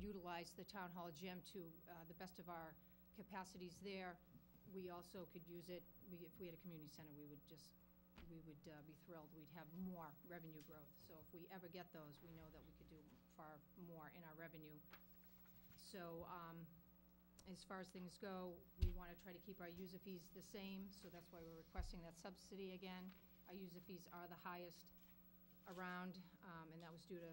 utilize the town hall gym to the best of our capacities there. We also could use it, if we had a community center, we would be thrilled. We'd have more revenue growth. So if we ever get those, we know that we could do far more in our revenue. So as far as things go, we want to try to keep our user fees the same, so that's why we're requesting that subsidy again. Our user fees are the highest around, and that was due to,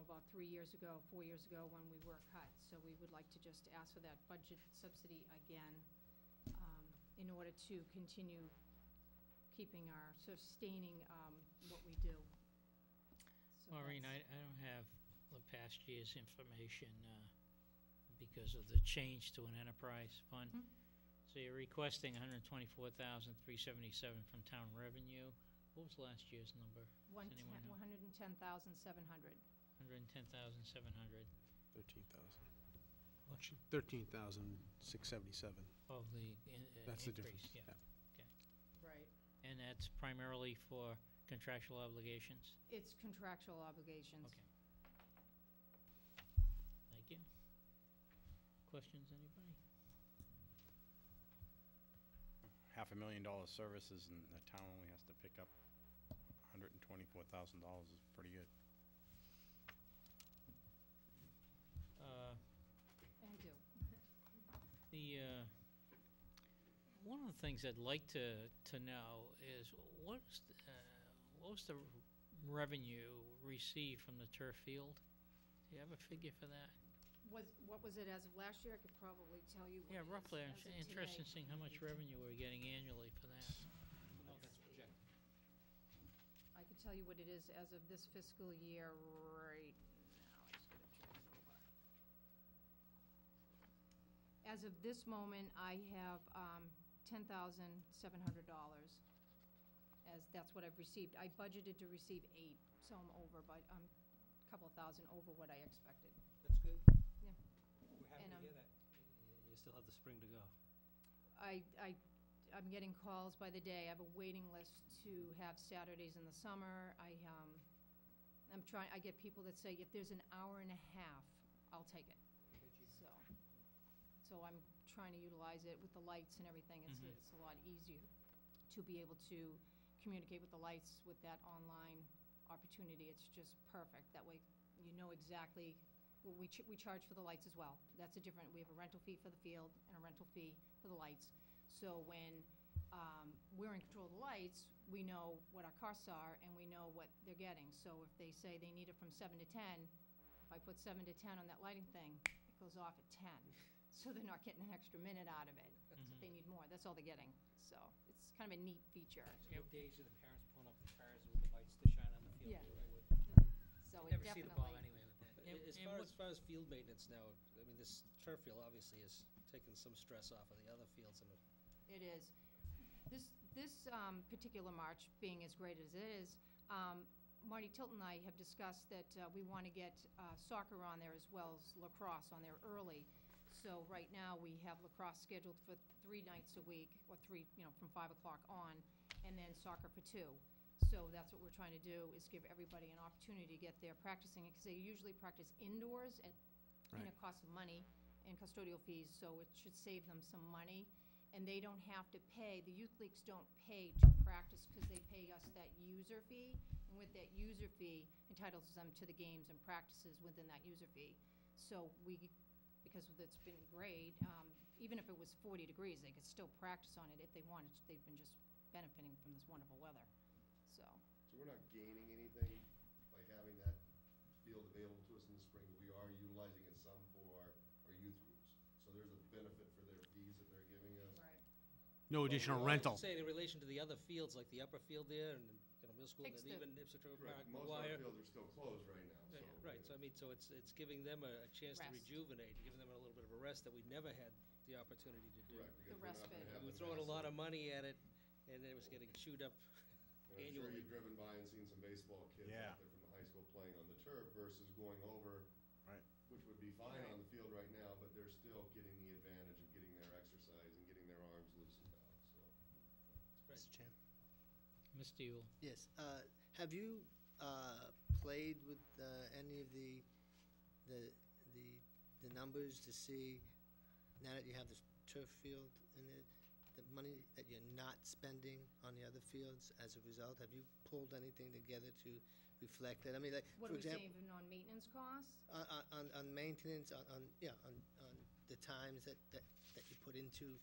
about 4 years ago when we were cut. So we would like to just ask for that budget subsidy again in order to continue sustaining what we do. So Maureen, I don't have the past year's information because of the change to an enterprise fund. Mm-hmm. So you're requesting $124,377 from town revenue. What was last year's number? Does anyone know? 110,700. 110,700. 13,000. What? 13,677. Oh, That's the increase, difference. yeah. Okay. Right. And that's primarily for contractual obligations? It's contractual obligations. Okay. Thank you. Questions, anybody? $500,000 services and the town only has to pick up $124,000 is pretty good. I do. One of the things I'd like to know is what was the revenue received from the turf field? Do you have a figure for that? What was it as of last year? I could probably tell you what Yeah, it is roughly. I'm as of interested in today. seeing how much revenue we're getting annually for that. Oh, that's projected. I could tell you what it is as of this fiscal year right now. I just gotta turn it over. As of this moment, I have $10,700, as that's what I've received. I budgeted to receive 8, so I'm over, but I'm a couple of thousand over what I expected. That's good. Yeah. We're happy And, to hear that. You still have the spring to go. I'm getting calls by the day. I have a waiting list to have Saturdays in the summer. I get people that say, if there's an hour and a half, I'll take it. So I'm trying to utilize it with the lights and everything. It's a lot easier to be able to communicate with the lights with that online opportunity. It's just perfect. That way you know exactly. Well, we charge for the lights as well. That's a different, we have a rental fee for the field and a rental fee for the lights. So when we're in control of the lights, we know what our costs are and we know what they're getting. So if they say they need it from 7 to 10, if I put 7 to 10 on that lighting thing, it goes off at 10. So they're not getting an extra minute out of it. If they need more, that's all they're getting. So it's kind of a neat feature. What days are the parents pulling up the cars with the lights to shine on the field? Yeah. So You it never see the definitely. ball anyway with that. And- As and far as field maintenance now, I mean, this turf field obviously is taking some stress off of the other fields. It is. This particular March, being as great as it is, Marty Tilton and I have discussed that we want to get soccer on there as well as lacrosse on there early. So right now, we have lacrosse scheduled for 3 nights a week, or 3, from 5 o'clock on, and then soccer for 2. So that's what we're trying to do, is give everybody an opportunity to get there practicing it, because they usually practice indoors, and it costs them money and custodial fees, so it should save them some money. And they don't have to pay, the youth leagues don't pay to practice, because they pay us that user fee. And with that user fee, entitles them to the games and practices within that user fee. So because it's been great, even if it was 40 degrees, they could still practice on it if they wanted. They've been just benefiting from this wonderful weather, so. So we're not gaining anything by having that field available to us in the spring. We are utilizing it some for our youth groups. So there's a benefit for their fees that they're giving us. Right. No additional I was rental. saying in relation to the other fields, like the upper field there and middle school, and Fix the- even Ipswich Park, Correct. Most of our McGuire. fields are still closed right now, so. Yeah. Right, so I mean, so it's giving them a chance to Rest. rejuvenate, giving them a little bit of a rest that we never had the opportunity to do. Correct, because The we're not respite. gonna have We the were throwing a lot of massive- money at it, and it was getting chewed up And I'm sure annually. you've driven by and seen some baseball kids Yeah. out there from the high school playing on the turf versus going over, Right. which would be fine on the field right now, but they're still getting the advantage of getting their exercise and getting their arms loosened out, so. Right. Mr. Chairman? Mr. Yule? Yes. Have you played with any of the numbers to see, now that you have this turf field in it, the money that you're not spending on the other fields as a result? Have you pulled anything together to reflect that? I mean, like, What for are we example, saving on maintenance costs? on maintenance, on the times that you put into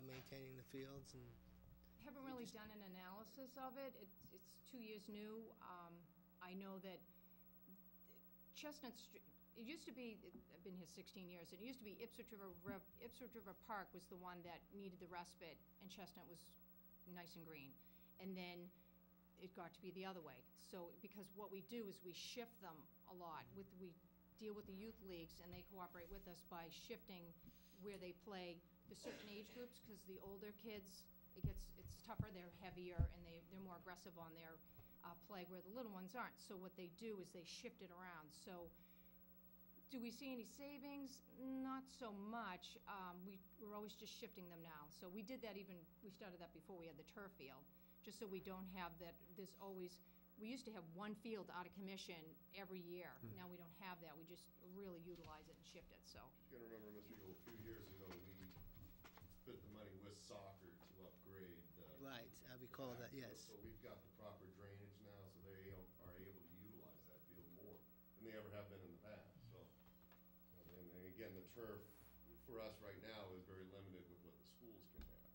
maintaining the fields and. Haven't really done an analysis of it. It's 2 years new. I know that Chestnut Street, it used to be, I've been here 16 years, and it used to be Ipswich River Park was the one that needed the respite, and Chestnut was nice and green. And then it got to be the other way. So, because what we do is we shift them a lot. We deal with the youth leagues, and they cooperate with us by shifting where they play for certain age groups, because the older kids, it's tougher, they're heavier, and they're more aggressive on their play, where the little ones aren't. So what they do is they shift it around. So do we see any savings? Not so much. We're always just shifting them now. So we did that we started that before we had the turf field, just so we don't have that, there's always, we used to have one field out of commission every year. Now we don't have that. We just really utilize it and shift it, so. You gotta remember, Mr. Eagle, a few years ago, we spent the money with soccer to upgrade the. Right, I recall that, track. yes. So we've got the proper drainage now, so they are able to utilize that field more than they ever have been in the past, so. And again, the turf, for us right now, is very limited with what the schools can have.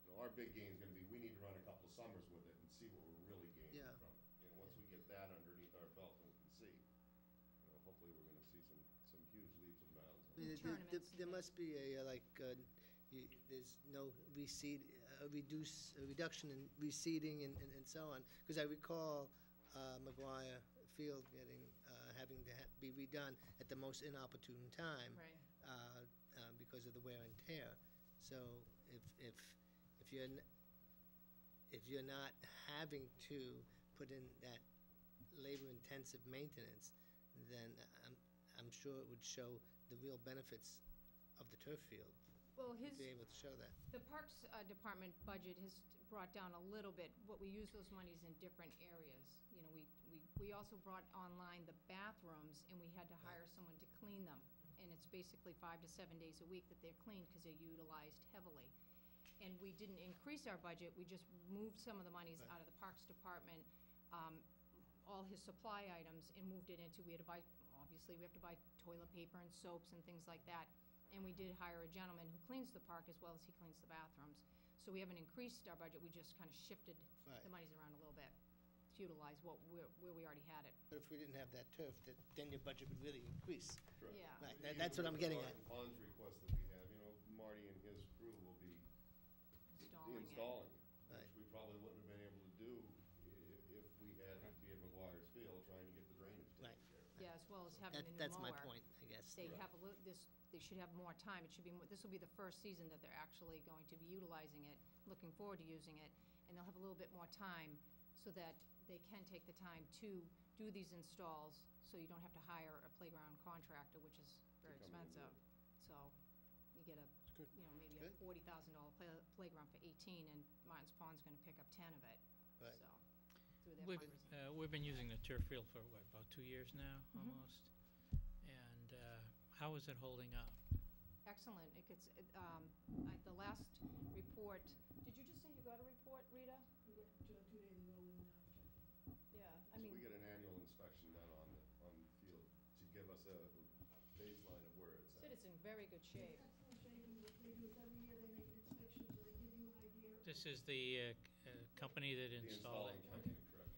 So our big gain's gonna be, we need to run a couple of summers with it and see what we're really gaining Yeah. from it. You know, once we get that underneath our belt, and we can see, you know, hopefully we're gonna see some huge leaps and bounds. I mean, Tournaments and there things. must be there's no reduction in reseeding and so on. Because I recall McGuire Field having to be redone at the most inopportune time. Right. Because of the wear and tear. So if you're not having to put in that labor-intensive maintenance, then I'm sure it would show the real benefits of the turf field. Well, To be able to show that. the Parks Department budget has brought down a little bit. What we use those monies in different areas. You know, we also brought online the bathrooms, and we had to hire someone to clean them. And it's basically 5 to 7 days a week that they're cleaned because they're utilized heavily. And we didn't increase our budget, we just moved some of the monies out of the Parks Department, all his supply items, and moved it into, we have to buy toilet paper and soaps and things like that. And we did hire a gentleman who cleans the park as well as he cleans the bathrooms. So we haven't increased our budget, we just kind of shifted Right. the monies around a little bit to utilize where we already had it. But if we didn't have that turf, then your budget would really increase. Correct. Yeah. Right, Even that's what with I'm the getting Barton at. Ponds request that we have, you know, Marty and his crew will be Installing it. installing, Right. which we probably wouldn't have been able to do if we had to be at McGuire's Field trying to get the drainage taken Right. care of. Yeah, as well as having the new mower. That's my point, I guess. They have they should have more time. It should be, this will be the first season that they're actually going to be utilizing it, looking forward to using it, and they'll have a little bit more time so that they can take the time to do these installs, so you don't have to hire a playground contractor, which is very To come in and do expensive. So you get good. maybe a Good. $40,000 playground for 18, and Martin's Pond's gonna pick up 10 of it, Right. so, through their We've, fundraising. we've been using the turf field for, what, about 2 years now, Mhm. almost? And how is it holding up? Excellent. It gets, the last report, did you just say you got a report, Rita? We went 2 days ago and checked. Yeah, I So mean, we get an annual inspection done on the field to give us a baseline of where it's said at. it's in very good shape. Excellent shape, and what they do is every year they make an inspection, so they give you an idea. This is the company that The installed it? installing company, correct.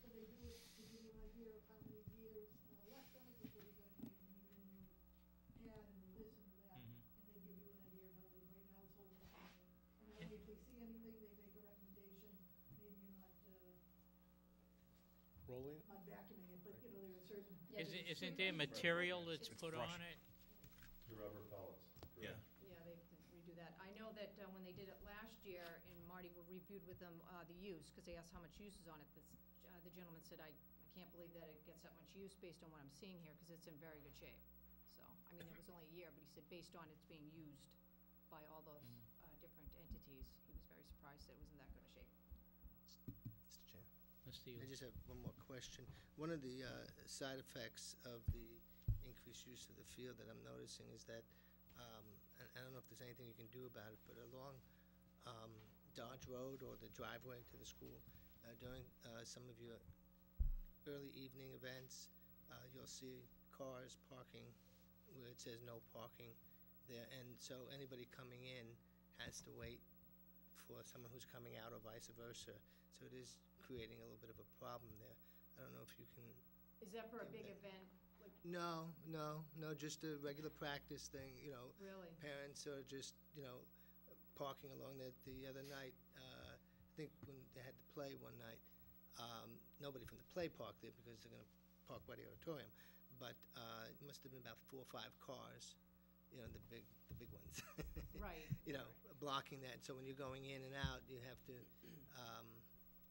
So they do it to give you an idea of how many years left on it before you're gonna maybe need a new pad and this and that. Mhm. And they give you an idea of how they, right now it's holding up. And then if they see anything, they make a recommendation, maybe you're not Rolling? vacuuming it, but you know, there are certain. Yeah, Isn't there material that's It's put on it? The rubber pellets, correct. Yeah, they redo that. I know that when they did it last year, and Marty reviewed with them the use, because they asked how much use is on it, the gentleman said, I can't believe that it gets that much use based on what I'm seeing here, because it's in very good shape. So, I mean, it was only a year, but he said based on it's being used by all those different entities, he was very surprised that it was in that good a shape. Mr. Chair. Mr. I Yule? just have one more question. One of the side effects of the increase increased use of the field that I'm noticing is that, and I don't know if there's anything you can do about it, but along Dodge Road or the driveway to the school, during some of your early evening events, you'll see cars parking where it says no parking there, and so anybody coming in has to wait for someone who's coming out or vice versa. So it is creating a little bit of a problem there. I don't know if you can. Is that for a do big that. event? Like, No, just a regular practice thing, really? Parents are just, parking along there. The other night, I think when they had the play one night, nobody from the play parked there because they're gonna park by the auditorium. But, it must have been about 4 or 5 cars, the big ones. Right. Blocking that. So when you're going in and out, you have to,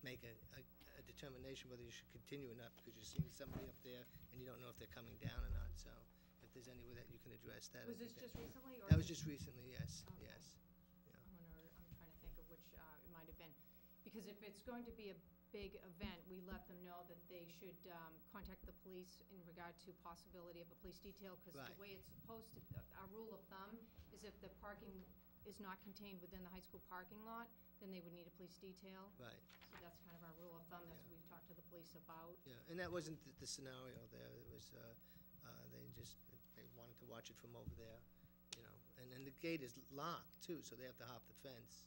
make a determination whether you should continue or not, because you're seeing somebody up there and you don't know if they're coming down or not. So if there's any way that you can address that. I Was think this just recently? Or That was is it- just recently, yes, Okay. yes. I'm trying to think of which it might have been. Because if it's going to be a big event, we let them know that they should contact the police in regard to possibility of a police detail. Because Right. the way it's supposed to, our rule of thumb is if the parking is not contained within the high school parking lot, then they would need a police detail. Right, So that's kind of our rule of thumb. That's Yeah. what we've talked to the police about. yeah. And that wasn't the scenario there. It was, they wanted to watch it from over there, And then the gate is locked too, so they have to hop the fence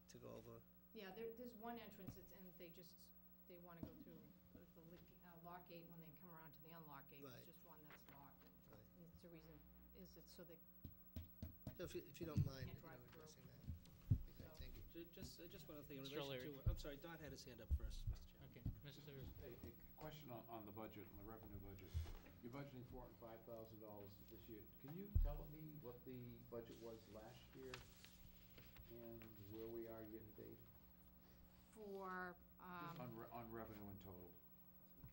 to go over. Yeah, there's one entrance, and they want to go through the lock gate when they come around to the unlock gate. Right. It's just one that's locked. Right. And it's the reason, is it so they, So if you don't mind, Can't drive through. addressing that. Be great, So- thank you. Just one other thing in Mr. relation O'Leary. to, I'm sorry, Don had his hand up first, Mr. Chairman. Okay, Mr. A question on the budget, on the revenue budget. You're budgeting $405,000 this year. Can you tell me what the budget was last year and where we are year to date? for, Just on revenue in total.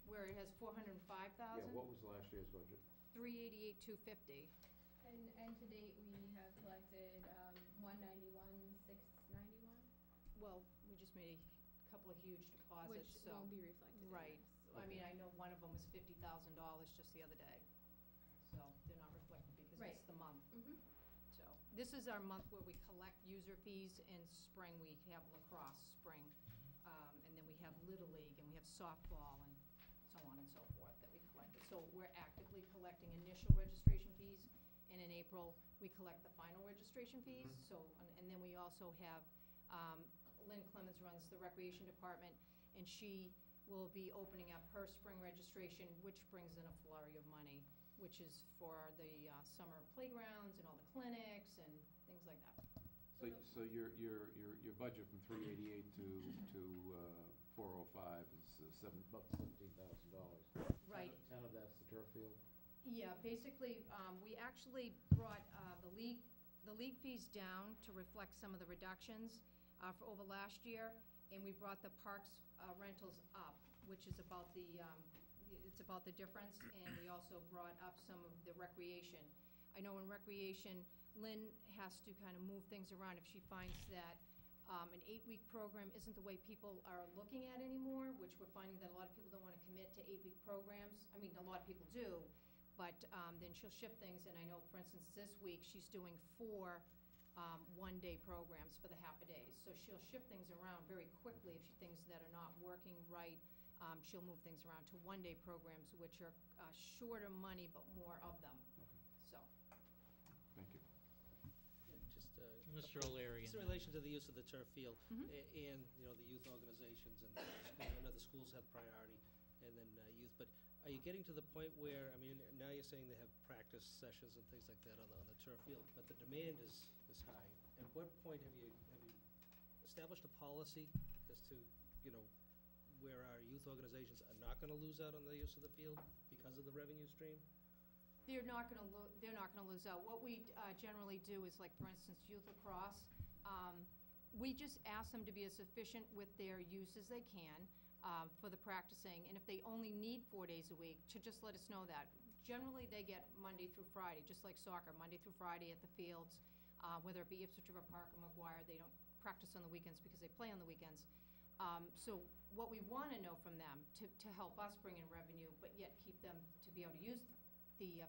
where it has 405,000? Yeah, what was last year's budget? 388,250. And to date, we have collected, 191,691, Well, we just made a couple of huge deposits, which so. won't be reflected in Right. this. I mean, I know one of them was $50,000 just the other day. So they're not reflected because Right. it's the month. Mhm. So this is our month where we collect user fees. In spring, we have lacrosse spring. And then we have Little League, and we have softball, and so on and so forth that we collected. So we're actively collecting initial registration fees, and in April, we collect the final registration fees. So, and then we also have, Lynn Clemens runs the recreation department, and she will be opening up her spring registration, which brings in a flurry of money, which is for the summer playgrounds and all the clinics and things like that. So your budget from 388 to 405 is about $17,000. Right. 10 of that's the turf field? Yeah, basically, we actually brought the league fees down to reflect some of the reductions for over last year, and we brought the parks rentals up, which is about it's about the difference, and we also brought up some of the recreation. I know in recreation, Lynn has to kind of move things around if she finds that an 8-week program isn't the way people are looking at anymore, which we're finding that a lot of people don't want to commit to 8-week programs. I mean, a lot of people do, but then she'll shift things, and I know, for instance, this week, she's doing 4 one-day programs for the half-a-days. So she'll shift things around very quickly if she thinks that are not working right. She'll move things around to one-day programs, which are shorter money, but more of them. Okay, So, thank you. Just, Mr. O'Leary. Just in relation to the use of the turf field, Mhm. and, the youth organizations and the school, I know the schools have priority, and then youth, but are you getting to the point where, I mean, now you're saying they have practice sessions and things like that on the turf field, but the demand is high. At what point have you established a policy as to, where our youth organizations are not gonna lose out on the use of the field because of the revenue stream? they're not gonna lose out. What we generally do is, like, for instance, youth lacrosse, we just ask them to be as efficient with their use as they can for the practicing, and if they only need 4 days a week, to just let us know that. Generally, they get Monday through Friday, just like soccer, Monday through Friday at the fields, whether it be Ipswich River Park or McGuire. They don't practice on the weekends because they play on the weekends. So what we want to know from them to help us bring in revenue, but yet keep them to be able to use the